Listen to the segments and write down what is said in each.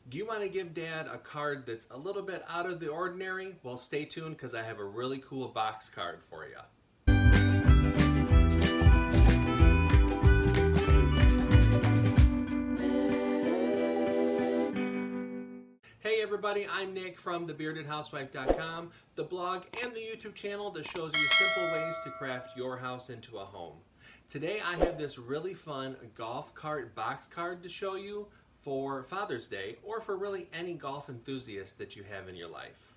Do you want to give Dad a card that's a little bit out of the ordinary? Well, stay tuned because I have a really cool box card for you. Hey everybody, I'm Nick from thebeardedhousewife.com, the blog and the YouTube channel that shows you simple ways to craft your house into a home. Today I have this really fun golf cart box card to show you for Father's Day or for really any golf enthusiast that you have in your life.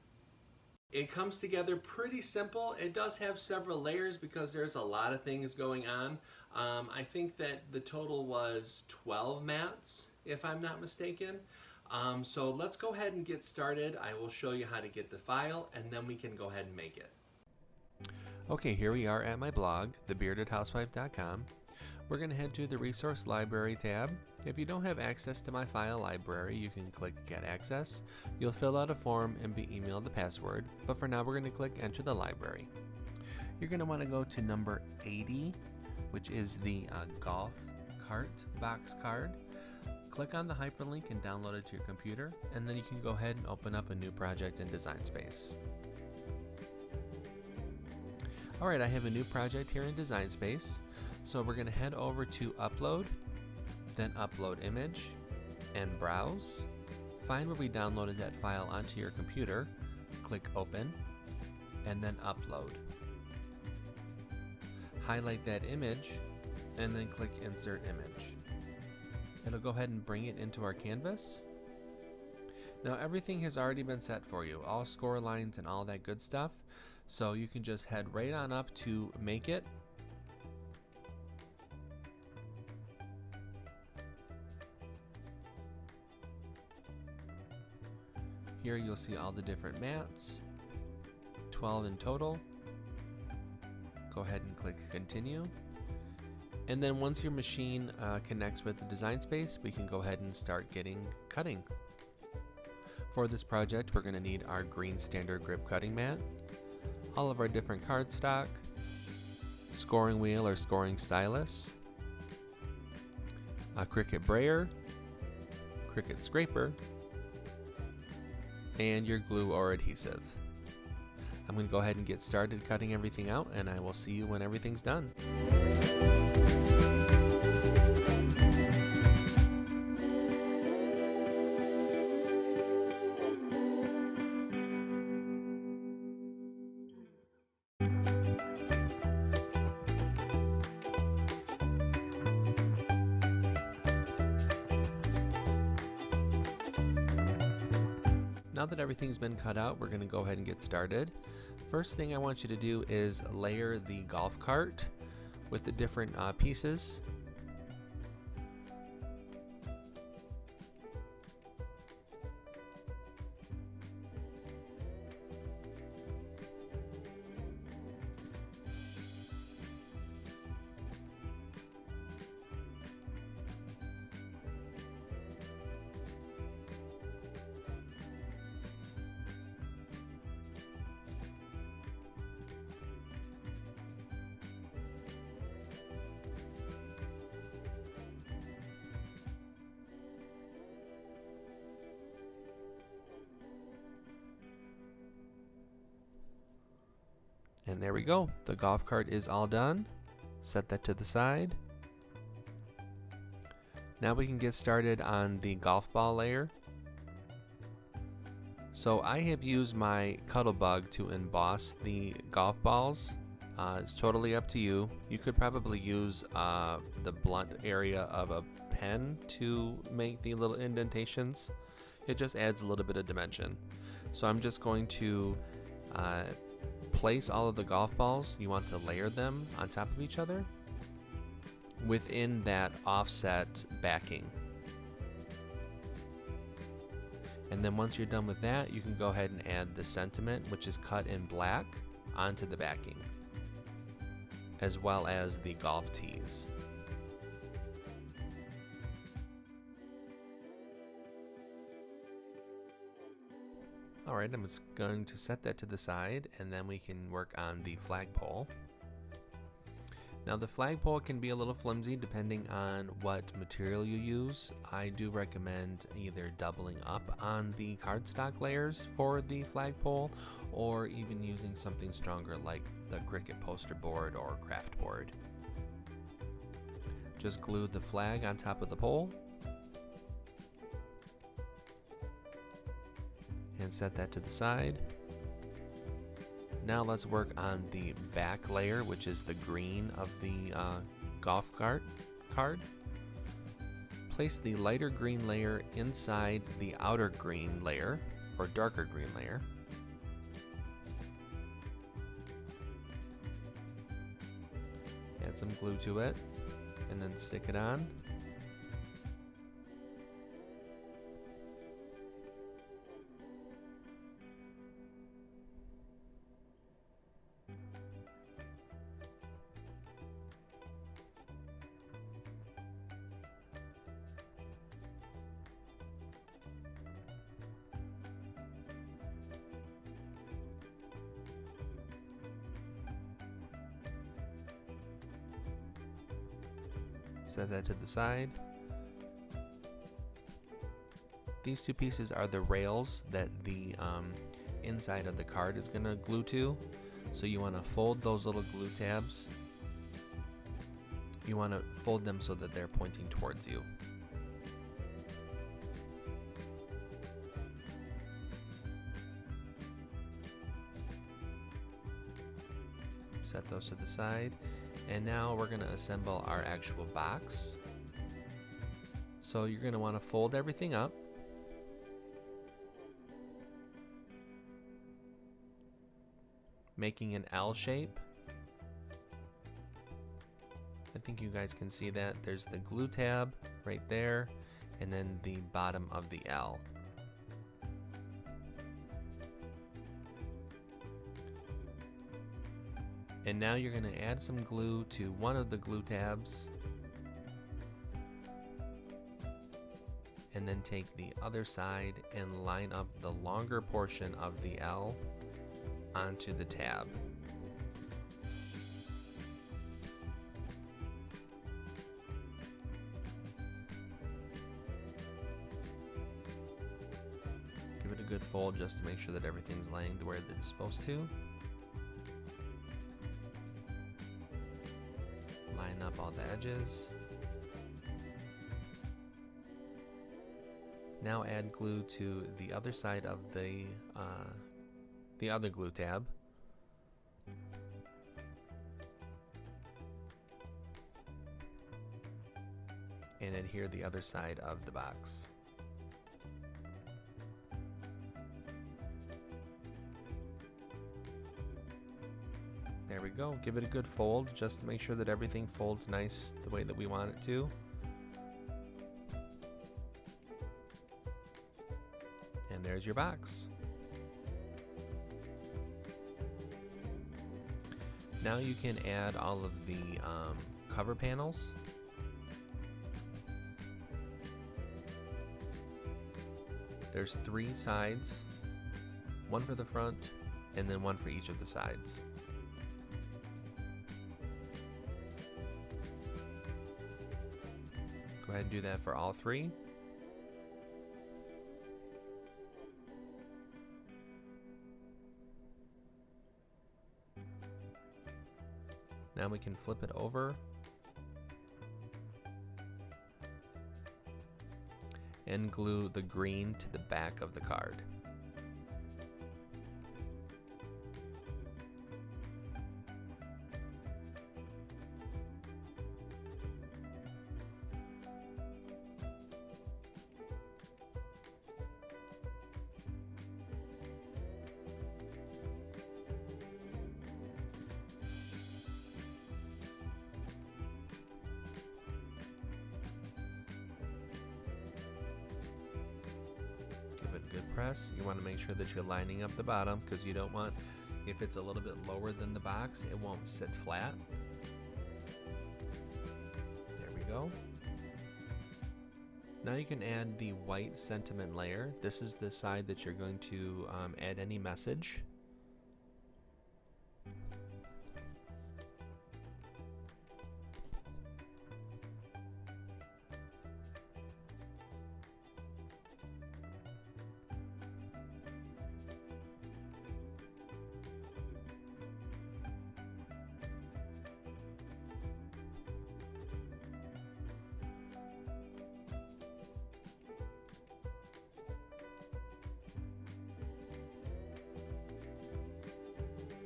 It comes together pretty simple. It does have several layers because there's a lot of things going on. I think that the total was 12 mats, if I'm not mistaken. So let's go ahead and get started. I will show you how to get the file and then we can go ahead and make it. Okay, here we are at my blog, thebeardedhousewife.com. We're going to head to the Resource Library tab. If you don't have access to my file library, you can click Get Access. You'll fill out a form and be emailed the password, but for now we're going to click Enter the Library. You're going to want to go to number 80, which is the golf cart box card. Click on the hyperlink and download it to your computer, and then you can go ahead and open up a new project in Design Space. Alright, I have a new project here in Design Space, so we're going to head over to Upload, then Upload Image, and Browse. Find where we downloaded that file onto your computer, click Open, and then Upload. Highlight that image, and then click Insert Image. It'll go ahead and bring it into our canvas. Now everything has already been set for you, all score lines and all that good stuff, so you can just head right on up to Make It. Here you'll see all the different mats, 12 in total. Go ahead and click Continue. And then once your machine connects with the Design Space, we can go ahead and start cutting. For this project, we're going to need our green standard grip cutting mat, all of our different cardstock, scoring wheel or scoring stylus, a CRICUT brayer, CRICUT scraper, and your glue or adhesive. I'm going to go ahead and get started cutting everything out, and I will see you when everything's done. Now that everything's been cut out, we're going to go ahead and get started. First thing I want you to do is layer the golf cart with the different pieces. And there we go, the golf cart is all done. Set that to the side. Now we can get started on the golf ball layer. So I have used my Cuttlebug to emboss the golf balls. It's totally up to you. You could probably use the blunt area of a pen to make the little indentations. It just adds a little bit of dimension. So I'm just going to place all of the golf balls. You want to layer them on top of each other within that offset backing. And then once you're done with that, you can go ahead and add the sentiment, which is cut in black, onto the backing, as well as the golf tees. Alright, I'm just going to set that to the side, and then we can work on the flagpole. Now the flagpole can be a little flimsy depending on what material you use. I do recommend either doubling up on the cardstock layers for the flagpole or even using something stronger like the CRICUT poster board or craft board. Just glue the flag on top of the pole and set that to the side. Now let's work on the back layer, which is the green of the golf cart card. Place the lighter green layer inside the outer green layer, or darker green layer. Add some glue to it, and then stick it on. Set that to the side. These two pieces are the rails that the inside of the card is going to glue to. So you want to fold those little glue tabs. You want to fold them so that they're pointing towards you. Set those to the side. And now we're going to assemble our actual box. So you're going to want to fold everything up. Making an L shape. I think you guys can see that. There's the glue tab right there, and then the bottom of the L. And now you're going to add some glue to one of the glue tabs, and then take the other side and line up the longer portion of the L onto the tab. Give it a good fold just to make sure that everything's laying the way that it's supposed to. Line up all the edges. Now add glue to the other side of the other glue tab. And adhere the other side of the box. There we go. Give it a good fold just to make sure that everything folds nice the way that we want it to. And there's your box. Now you can add all of the cover panels. There's 3 sides, one for the front and then one for each of the sides. Go ahead and do that for all 3. Now we can flip it over and glue the green to the back of the card. Good press. You want to make sure that you're lining up the bottom because you don't want, if it's a little bit lower than the box, it won't sit flat. There we go. Now you can add the white sentiment layer. This is the side that you're going to add any message.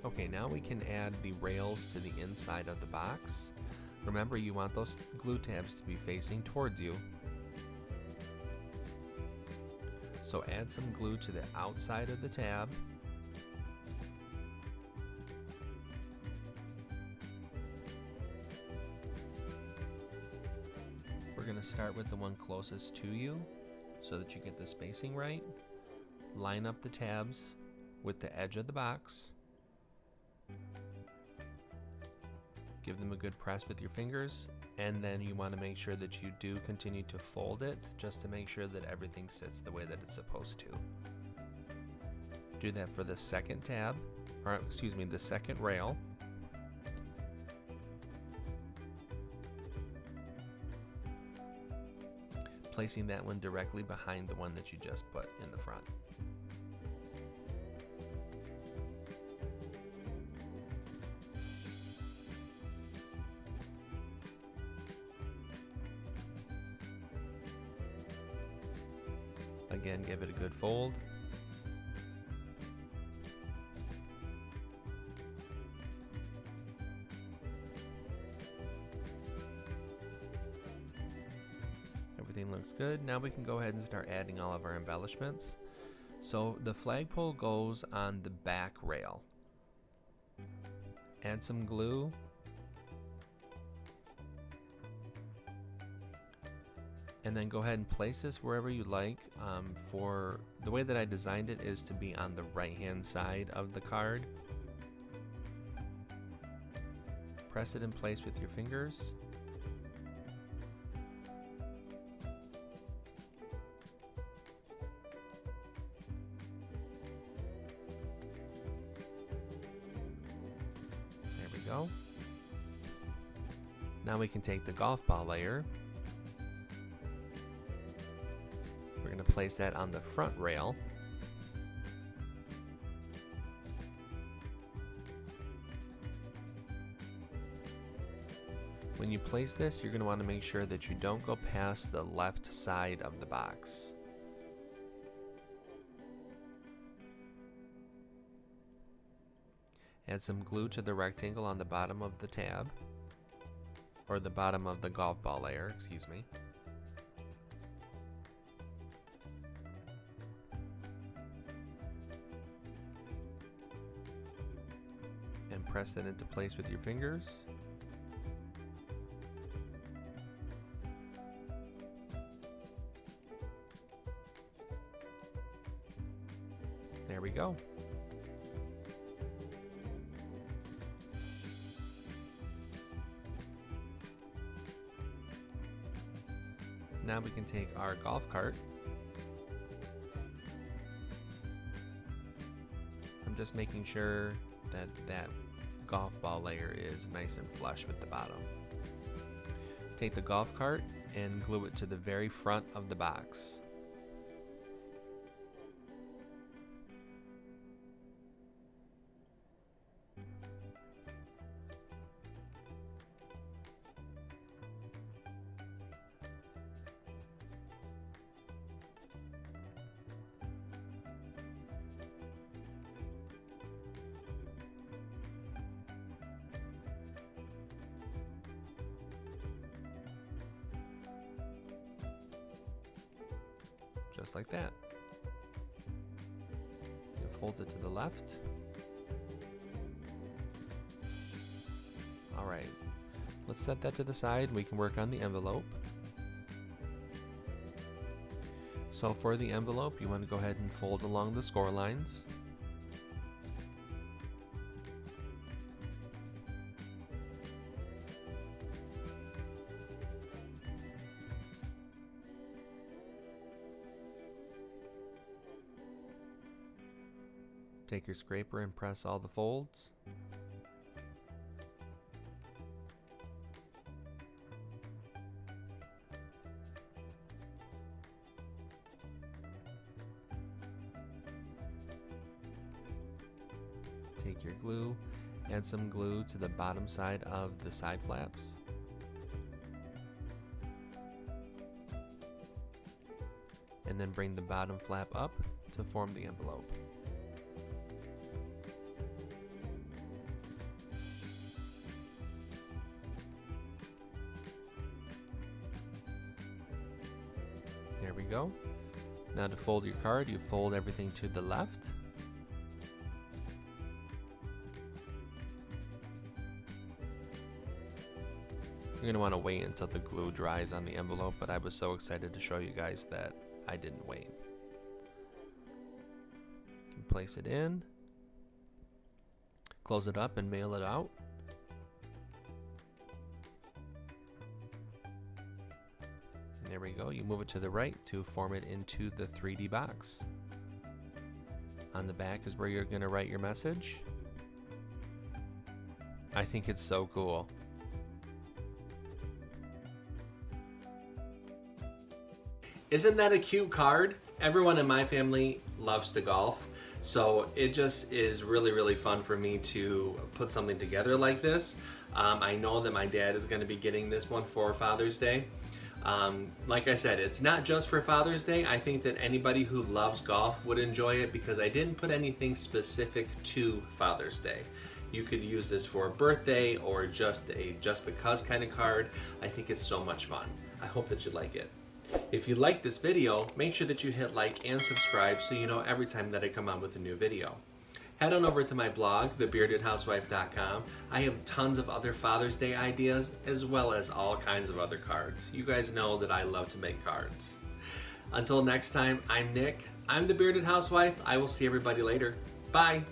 Okay, now we can add the rails to the inside of the box. Remember, you want those glue tabs to be facing towards you. So add some glue to the outside of the tab. We're going to start with the one closest to you so that you get the spacing right. Line up the tabs with the edge of the box. Give them a good press with your fingers, and then you want to make sure that you do continue to fold it just to make sure that everything sits the way that it's supposed to. Do that for the second tab, or excuse me, the second rail. Placing that one directly behind the one that you just put in the front. Again, give it a good fold. Everything looks good. Now we can go ahead and start adding all of our embellishments. So the flagpole goes on the back rail. Add some glue. And then go ahead and place this wherever you like. For the way that I designed it is to be on the right hand side of the card. Press it in place with your fingers. There we go. Now we can take the golf ball layer. We're going to place that on the front rail. When you place this, you're going to want to make sure that you don't go past the left side of the box. Add some glue to the rectangle on the bottom of the tab, or the bottom of the golf ball layer, excuse me. And press that into place with your fingers. There we go. Now we can take our golf cart. I'm just making sure that that golf ball layer is nice and flush with the bottom. Take the golf cart and glue it to the very front of the box. Just like that. You fold it to the left. All right, let's set that to the side. We can work on the envelope. So for the envelope, you want to go ahead and fold along the score lines. Take your scraper and press all the folds. Take your glue, add some glue to the bottom side of the side flaps. And then bring the bottom flap up to form the envelope. go. Now to fold your card, you fold everything to the left. You're going to want to wait until the glue dries on the envelope, but I was so excited to show you guys that I didn't wait. You can place it in, close it up and mail it out. And there we go. You move it to the right to form it into the 3D box. On the back is where you're going to write your message. I think it's so cool. Isn't that a cute card? Everyone in my family loves to golf, so it just is really fun for me to put something together like this. I know that my dad is going to be getting this one for Father's Day. Like I said, it's not just for Father's Day. I think that anybody who loves golf would enjoy it because I didn't put anything specific to Father's Day. You could use this for a birthday or just a just because kind of card. I think it's so much fun. I hope that you like it. If you like this video, make sure that you hit like and subscribe so you know every time that I come out with a new video. Head on over to my blog, thebeardedhousewife.com. I have tons of other Father's Day ideas as well as all kinds of other cards. You guys know that I love to make cards. Until next time, I'm Nick. I'm the Bearded Housewife. I will see everybody later. Bye.